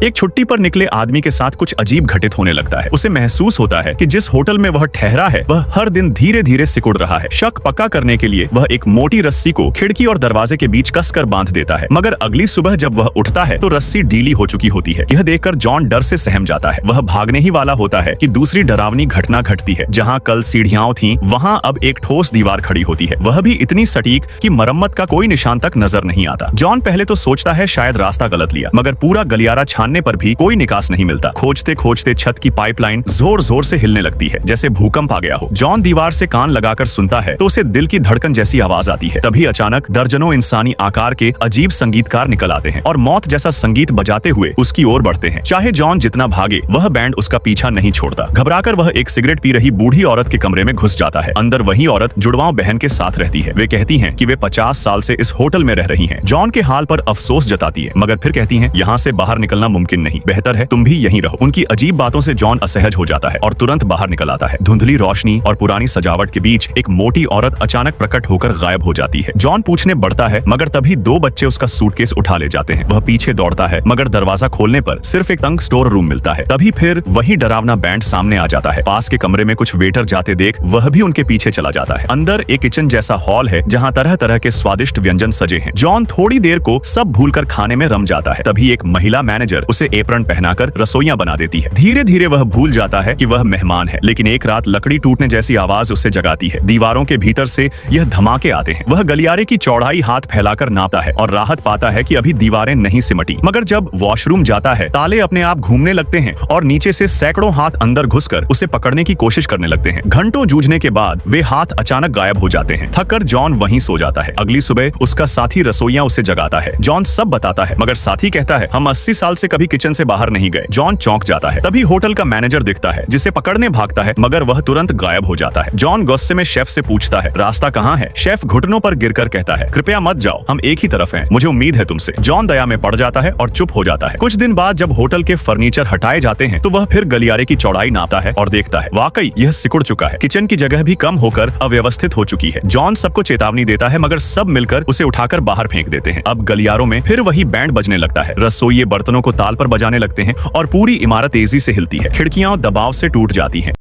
एक छुट्टी पर निकले आदमी के साथ कुछ अजीब घटित होने लगता है। उसे महसूस होता है कि जिस होटल में वह ठहरा है वह हर दिन धीरे धीरे सिकुड़ रहा है। शक पक्का करने के लिए वह एक मोटी रस्सी को खिड़की और दरवाजे के बीच कसकर बांध देता है, मगर अगली सुबह जब वह उठता है तो रस्सी ढीली हो चुकी होती है। यह देखकर जॉन डर से सहम जाता है। वह भागने ही वाला होता है कि दूसरी डरावनी घटना घटती है। जहाँ कल सीढ़ियां थीं, वहाँ अब एक ठोस दीवार खड़ी होती है, वह भी इतनी सटीक कि मरम्मत का कोई निशान तक नजर नहीं आता। जॉन पहले तो सोचता है शायद रास्ता गलत लिया, मगर पूरा गलियारा छानने पर भी कोई निकास नहीं मिलता। खोजते खोजते छत की पाइपलाइन जोर जोर से हिलने लगती है, जैसे भूकंप आ गया हो। जॉन दीवार से कान लगाकर सुनता है तो उसे दिल की धड़कन जैसी आवाज आती है। तभी अचानक दर्जनों इंसानी आकार के अजीब संगीतकार निकल आते हैं और मौत जैसा संगीत बजाते हुए उसकी ओर बढ़ते हैं। चाहे जॉन जितना भागे, वह बैंड उसका पीछा नहीं छोड़ता। घबराकर वह एक सिगरेट पी रही बूढ़ी औरत के कमरे में घुस जाता है। अंदर वही औरत जुड़वां बहन के साथ रहती है। वे कहती हैं कि वे 50 साल से इस होटल में रह रही हैं। जॉन के हाल पर अफसोस जताती है, मगर फिर कहती हैं, यहाँ से बाहर निकलना मुमकिन नहीं, बेहतर है तुम भी यहीं रहो। उनकी अजीब बातों से जॉन असहज हो जाता है और तुरंत बाहर निकल आता है। धुंधली रोशनी और पुरानी सजावट के बीच एक मोटी औरत अचानक प्रकट होकर गायब हो जाती है। जॉन पूछने बढ़ता है, मगर तभी 2 बच्चे उसका सूटकेस उठा ले जाते हैं। वह पीछे दौड़ता है, मगर दरवाजा खोलने पर सिर्फ एक तंग स्टोर रूम मिलता है। तभी फिर वही डरावना बैंड सामने आ जाता है। पास के कमरे में कुछ वेटर जाते देख वह भी उनके पीछे चला जाता है। अंदर एक किचन जैसा हॉल है जहाँ तरह तरह के स्वादिष्ट व्यंजन सजे हैं। जॉन थोड़ी देर को सब भूलकर खाने में रम जाता है। तभी एक महिला मैनेजर उसे एप्रन पहनाकर रसोइयां बना देती है। धीरे धीरे वह भूल जाता है कि वह मेहमान है, लेकिन एक रात लकड़ी टूटने जैसी आवाज उसे जगाती है। दीवारों के भीतर से यह धमाके आते हैं। वह गलियारे की चौड़ाई हाथ फैलाकर नापता है और राहत पाता है कि अभी दीवारें नहीं सिमटी। मगर जब वॉशरूम जाता है, ताले अपने आप घूमने लगते हैं और नीचे से सैकड़ों हाथ अंदर घुसकर उसे पकड़ने की कोशिश करने लगते हैं। घंटों जूझने के बाद वे हाथ अचानक गायब हो जाते हैं। थककर जॉन वहीं सो जाता है। अगली सुबह उसका साथी रसोइया उसे जगाता है। जॉन सब बताता है, मगर साथी कहता है, हम 80 साल से कभी किचन से बाहर नहीं गए। जॉन चौंक जाता है। तभी होटल का मैनेजर दिखता है, जिसे पकड़ने भागता है, मगर वह तुरंत गायब हो जाता है। जॉन गुस्से में शेफ से पूछता है, रास्ता कहाँ है? शेफ घुटनों पर गिरकर कहता है, कृपया मत जाओ, हम एक ही तरफ हैं, मुझे उम्मीद है तुमसे। जॉन दया में पड़ जाता है और चुप हो जाता है। कुछ दिन बाद जब होटल के फर्नीचर हटाए जाते हैं तो वह फिर गलियारे की चौड़ाई नापता है और देखता है, वाकई यह सिकुड़ चुका है। किचन की जगह भी कम होकर अव्यवस्थित हो चुकी है। जॉन सबको चेतावनी देता है, मगर सब मिलकर उसे उठाकर बाहर फेंक देते हैं। अब गलियारों में फिर वही बैंड बजने लगता है। रसोइये बर्तनों को ताल पर बजाने लगते हैं और पूरी इमारत तेजी से हिलती है। खिड़कियां दबाव से टूट जाती हैं।